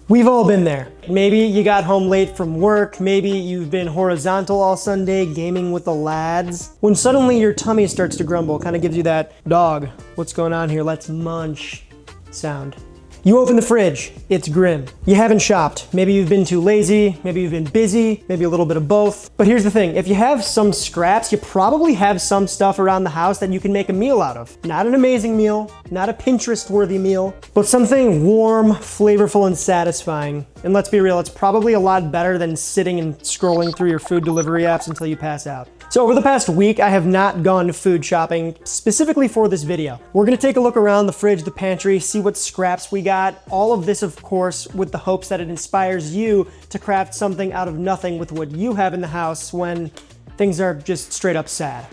We've all been there. Maybe you got home late from work, maybe you've been horizontal all Sunday gaming with the lads. When suddenly your tummy starts to grumble, kind of gives you that dog, what's going on here, let's munch sound. You open the fridge, it's grim. You haven't shopped. Maybe you've been too lazy, maybe you've been busy, maybe a little bit of both. But here's the thing, if you have some scraps, you probably have some stuff around the house that you can make a meal out of. Not an amazing meal, not a Pinterest-worthy meal, but something warm, flavorful, and satisfying. And let's be real, it's probably a lot better than sitting and scrolling through your food delivery apps until you pass out. So over the past week, I have not gone food shopping specifically for this video. We're gonna take a look around the fridge, the pantry, see what scraps we got. All of this, of course, with the hopes that it inspires you to craft something out of nothing with what you have in the house when things are just straight up sad.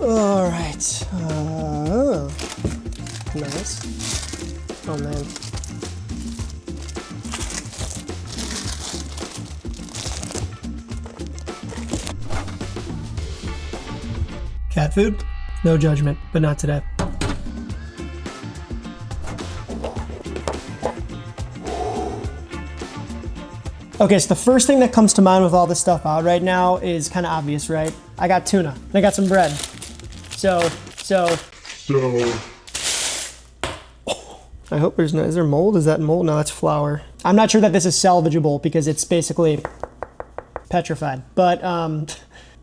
All right. Nice. Oh man. Cat food? No judgment, but not today. Okay, so the first thing that comes to mind with all this stuff out right now is kind of obvious, right? I got tuna, and I got some bread. So. I hope there's no, is there mold? Is that mold? No, that's flour. I'm not sure that this is salvageable because it's basically petrified, but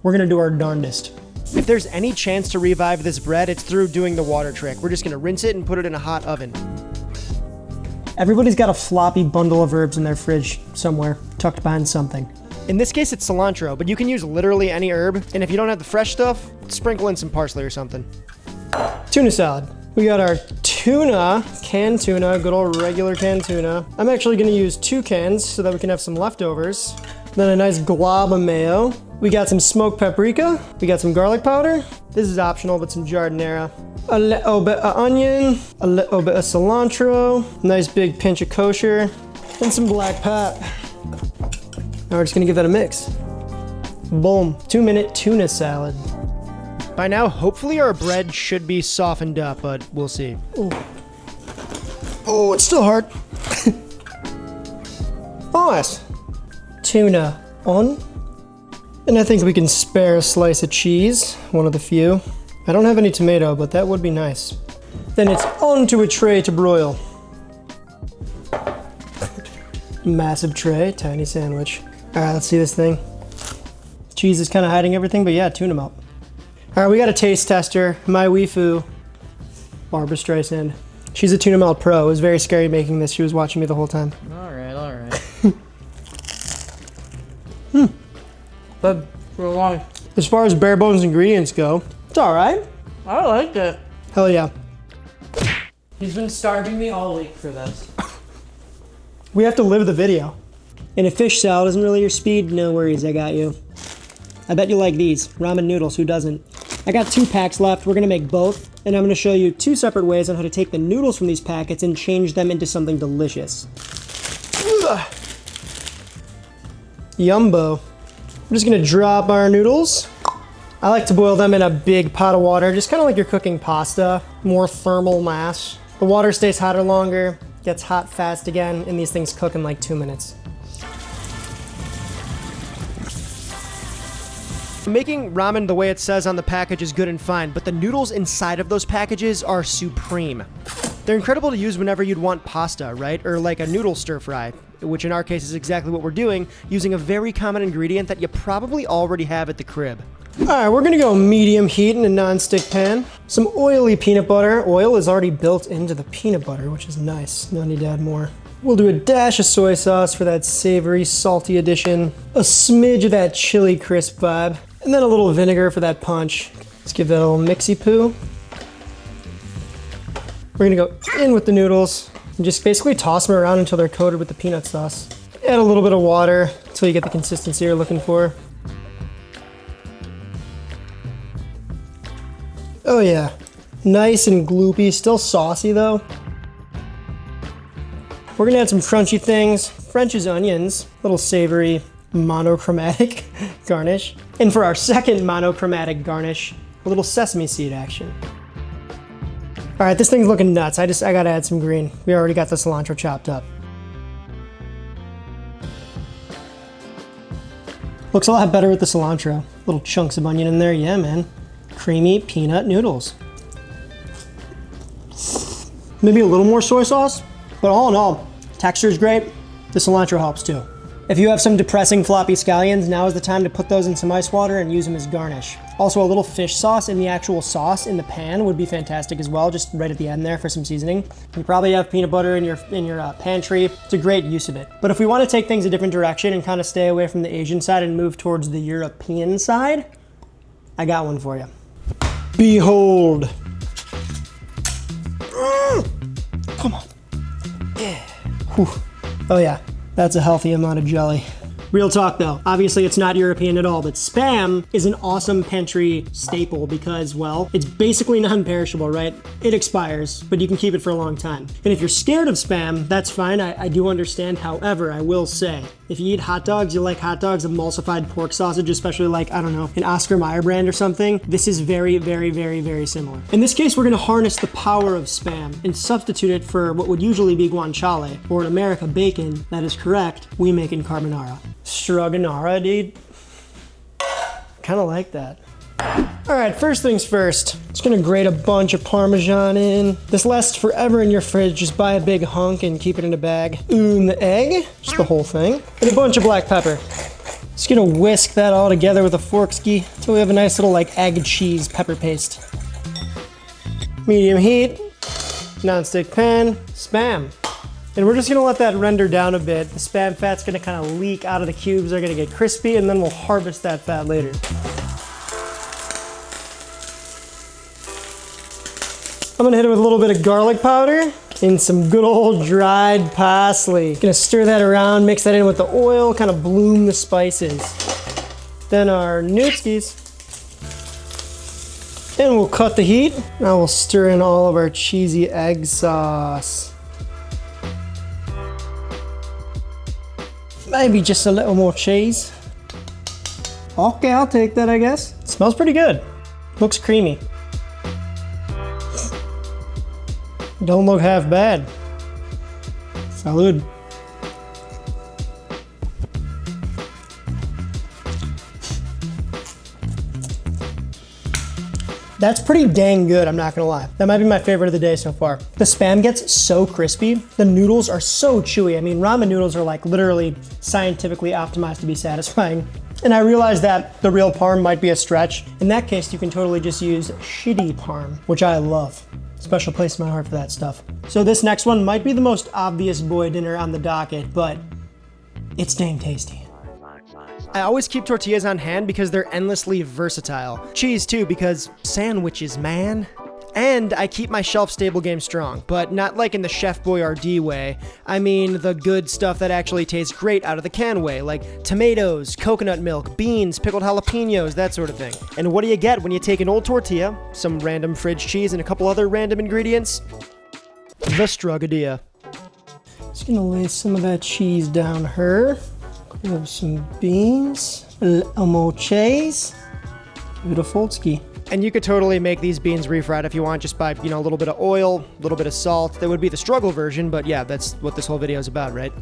we're gonna do our darndest. If there's any chance to revive this bread, it's through doing the water trick. We're just gonna rinse it and put it in a hot oven. Everybody's got a floppy bundle of herbs in their fridge somewhere, tucked behind something. In this case, it's cilantro, but you can use literally any herb. And if you don't have the fresh stuff, sprinkle in some parsley or something. Tuna salad. We got our tuna, canned tuna, good old regular canned tuna. I'm actually gonna use 2 cans so that we can have some leftovers. Then a nice glob of mayo. We got some smoked paprika. We got some garlic powder. This is optional, but some giardiniera. A little bit of onion, a little bit of cilantro, nice big pinch of kosher, and some black pep. Now we're just gonna give that a mix. Boom, 2-minute tuna salad. By now, hopefully our bread should be softened up, but we'll see. Ooh. Oh, it's still hard. Nice. Tuna on. And I think we can spare a slice of cheese, one of the few. I don't have any tomato, but that would be nice. Then it's onto a tray to broil. Massive tray, tiny sandwich. All right, let's see this thing. Cheese is kind of hiding everything, but yeah, tuna melt. All right, we got a taste tester. My waifu, Barbara Streisand. She's a tuna melt pro. It was very scary making this. She was watching me the whole time. All right. But for long. As far as bare bones ingredients go, it's all right. I liked it. Hell yeah. He's been starving me all week for this. We have to live the video. And if fish salad isn't really your speed, no worries, I got you. I bet you like these, ramen noodles, who doesn't? I got 2 packs left, we're gonna make both, and I'm gonna show you 2 separate ways on how to take the noodles from these packets and change them into something delicious. Ugh. Yumbo. We're just gonna drop our noodles. I like to boil them in a big pot of water, just kind of like you're cooking pasta, more thermal mass. The water stays hotter longer, gets hot fast again, and these things cook in like 2 minutes. Making ramen the way it says on the package is good and fine, but the noodles inside of those packages are supreme. They're incredible to use whenever you'd want pasta, right? Or like a noodle stir fry, which in our case is exactly what we're doing, using a very common ingredient that you probably already have at the crib. All right, we're gonna go medium heat in a non-stick pan. Some oily peanut butter. Oil is already built into the peanut butter, which is nice. No need to add more. We'll do a dash of soy sauce for that savory, salty addition. A smidge of that chili crisp vibe. And then a little vinegar for that punch. Let's give that a little mixy poo. We're gonna go in with the noodles and just basically toss them around until they're coated with the peanut sauce. Add a little bit of water until you get the consistency you're looking for. Oh yeah, nice and gloopy, still saucy though. We're gonna add some crunchy things, French's onions, little savory monochromatic garnish. And for our second monochromatic garnish, a little sesame seed action. All right, this thing's looking nuts. I gotta add some green. We already got the cilantro chopped up. Looks a lot better with the cilantro. Little chunks of onion in there, yeah, man. Creamy peanut noodles. Maybe a little more soy sauce, but all in all, texture is great. The cilantro helps too. If you have some depressing floppy scallions, now is the time to put those in some ice water and use them as garnish. Also, a little fish sauce in the actual sauce in the pan would be fantastic as well, just right at the end there for some seasoning. You probably have peanut butter in your pantry. It's a great use of it. But if we want to take things a different direction and kind of stay away from the Asian side and move towards the European side, I got one for you. Behold. Come on. Yeah. Whew. Oh yeah. That's a healthy amount of jelly. Real talk though, obviously it's not European at all, but Spam is an awesome pantry staple because, well, it's basically non-perishable, right? It expires, but you can keep it for a long time. And if you're scared of Spam, that's fine, I do understand. However, I will say, if you eat hot dogs, you like hot dogs, emulsified pork sausage, especially like, I don't know, an Oscar Mayer brand or something, this is very, very, very, very similar. In this case, we're gonna harness the power of Spam and substitute it for what would usually be guanciale, or in America, bacon. That is correct, we make in carbonara. Carbonara, dude. Kind of like that. All right, first things first. Just gonna grate a bunch of Parmesan in. This lasts forever in your fridge. Just buy a big hunk and keep it in a bag. And the egg, just the whole thing. And a bunch of black pepper. Just gonna whisk that all together with a fork ski until we have a nice little like egg cheese pepper paste. Medium heat, non-stick pan, Spam. And we're just gonna let that render down a bit. The Spam fat's gonna kind of leak out of the cubes. They're gonna get crispy, and then we'll harvest that fat later. I'm gonna hit it with a little bit of garlic powder and some good old dried parsley. Gonna stir that around, mix that in with the oil, kind of bloom the spices. Then our gnocchis. And we'll cut the heat. Now we'll stir in all of our cheesy egg sauce. Maybe just a little more cheese. Okay, I'll take that, I guess. It smells pretty good. Looks creamy. Don't look half bad. Salud. That's pretty dang good, I'm not gonna lie. That might be my favorite of the day so far. The Spam gets so crispy. The noodles are so chewy. I mean, ramen noodles are like literally scientifically optimized to be satisfying. And I realize that the real parm might be a stretch. In that case, you can totally just use shitty parm, which I love. Special place in my heart for that stuff. So this next one might be the most obvious boy dinner on the docket, but it's dang tasty. I always keep tortillas on hand because they're endlessly versatile. Cheese too, because sandwiches, man. And I keep my shelf-stable game strong, but not like in the Chef Boyardee way. I mean the good stuff that actually tastes great out of the can way, like tomatoes, coconut milk, beans, pickled jalapenos, that sort of thing. And what do you get when you take an old tortilla, some random fridge cheese, and a couple other random ingredients? The Scavenging. Just gonna lay some of that cheese down her. Grab some beans, a little more cheese, beautiful ski. And you could totally make these beans refried if you want, just by, you know, a little bit of oil, a little bit of salt. That would be the struggle version, but yeah, that's what this whole video is about, right?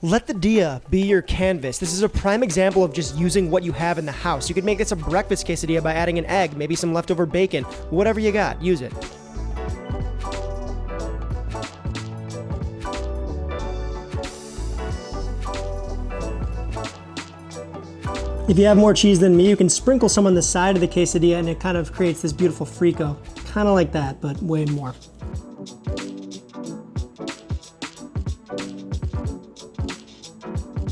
Let the dia be your canvas. This is a prime example of just using what you have in the house. You could make this a breakfast quesadilla by adding an egg, maybe some leftover bacon, whatever you got, use it. If you have more cheese than me, you can sprinkle some on the side of the quesadilla and it kind of creates this beautiful frico. Kind of like that, but way more.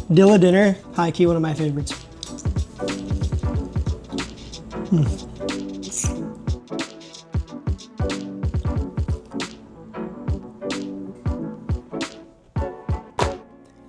Dilla dinner, high key, one of my favorites.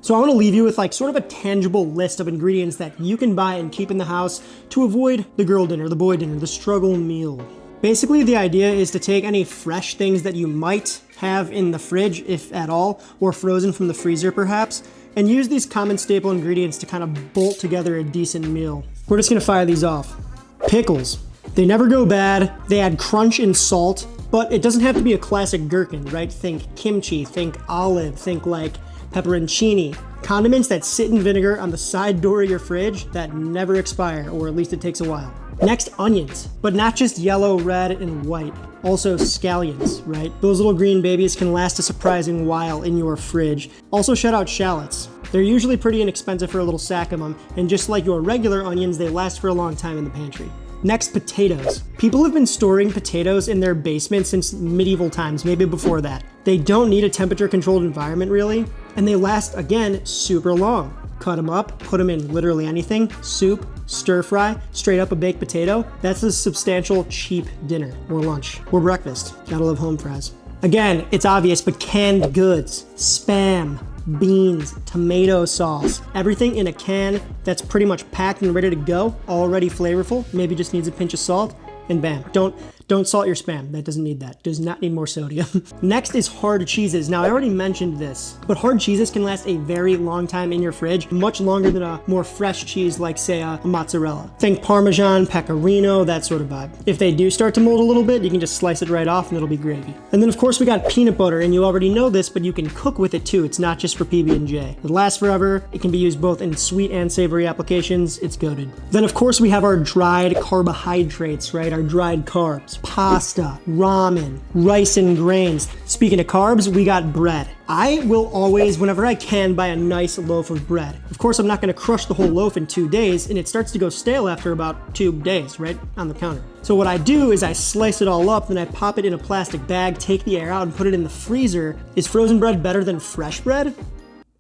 So I want to leave you with like sort of a tangible list of ingredients that you can buy and keep in the house to avoid the girl dinner, the boy dinner, the struggle meal. Basically, the idea is to take any fresh things that you might have in the fridge, if at all, or frozen from the freezer perhaps, and use these common staple ingredients to kind of bolt together a decent meal. We're just gonna fire these off. Pickles. They never go bad. They add crunch and salt, but it doesn't have to be a classic gherkin, right? Think kimchi, think olive, think like pepperoncini. Condiments that sit in vinegar on the side door of your fridge that never expire, or at least it takes a while. Next, onions, but not just yellow, red, and white. Also scallions, right? Those little green babies can last a surprising while in your fridge. Also shout out shallots. They're usually pretty inexpensive for a little sack of them, and just like your regular onions, they last for a long time in the pantry. Next, potatoes. People have been storing potatoes in their basement since medieval times, maybe before that. They don't need a temperature-controlled environment really, and they last, again, super long. Cut them up, put them in literally anything, soup, stir fry, straight up a baked potato. That's a substantial, cheap dinner, or lunch, or breakfast. Gotta love home fries. Again, it's obvious, but canned goods, Spam, beans, tomato sauce, everything in a can that's pretty much packed and ready to go, already flavorful, maybe just needs a pinch of salt, and bam. Don't salt your Spam. That doesn't need that. Does not need more sodium. Next is hard cheeses. Now, I already mentioned this, but hard cheeses can last a very long time in your fridge, much longer than a more fresh cheese like, say, a mozzarella. Think Parmesan, Pecorino, that sort of vibe. If they do start to mold a little bit, you can just slice it right off and it'll be gravy. And then, of course, we got peanut butter, and you already know this, but you can cook with it too. It's not just for PB&J. It lasts forever. It can be used both in sweet and savory applications. It's goated. Then, of course, we have our dried carbohydrates, right? Our dried carbs, pasta, ramen, rice and grains. Speaking of carbs, we got bread. I will always, whenever I can, buy a nice loaf of bread. Of course, I'm not gonna crush the whole loaf in 2 days, and it starts to go stale after about 2 days, right? On the counter. So what I do is I slice it all up, then I pop it in a plastic bag, take the air out, and put it in the freezer. Is frozen bread better than fresh bread?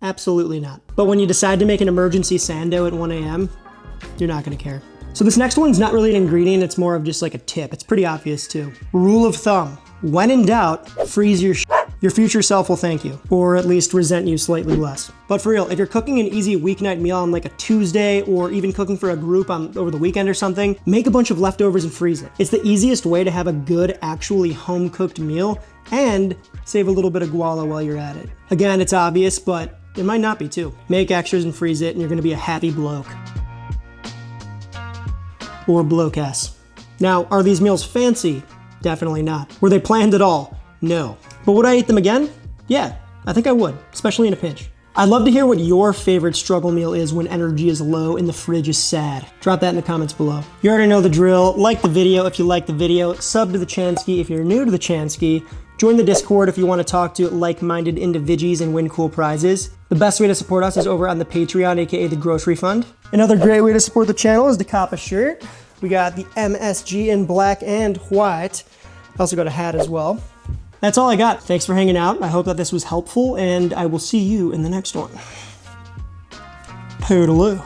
Absolutely not. But when you decide to make an emergency sando at 1 a.m., you're not gonna care. So this next one's not really an ingredient, it's more of just like a tip. It's pretty obvious too. Rule of thumb, when in doubt, freeze your shit. Your future self will thank you, or at least resent you slightly less. But for real, if you're cooking an easy weeknight meal on like a Tuesday, or even cooking for a group over the weekend or something, make a bunch of leftovers and freeze it. It's the easiest way to have a good, actually home-cooked meal, and save a little bit of guala while you're at it. Again, it's obvious, but it might not be too. Make extras and freeze it, and you're gonna be a happy bloke. Or blokess. Now, are these meals fancy? Definitely not. Were they planned at all? No. But would I eat them again? Yeah, I think I would, especially in a pinch. I'd love to hear what your favorite struggle meal is when energy is low and the fridge is sad. Drop that in the comments below. You already know the drill. Like the video if you like the video. Sub to the Chansky if you're new to the Chansky. Join the Discord if you want to talk to like-minded individuals and win cool prizes. The best way to support us is over on the Patreon, aka the Grocery Fund. Another great way to support the channel is to cop a shirt. We got the MSG in black and white. I also got a hat as well. That's all I got. Thanks for hanging out. I hope that this was helpful, and I will see you in the next one. Toodaloo.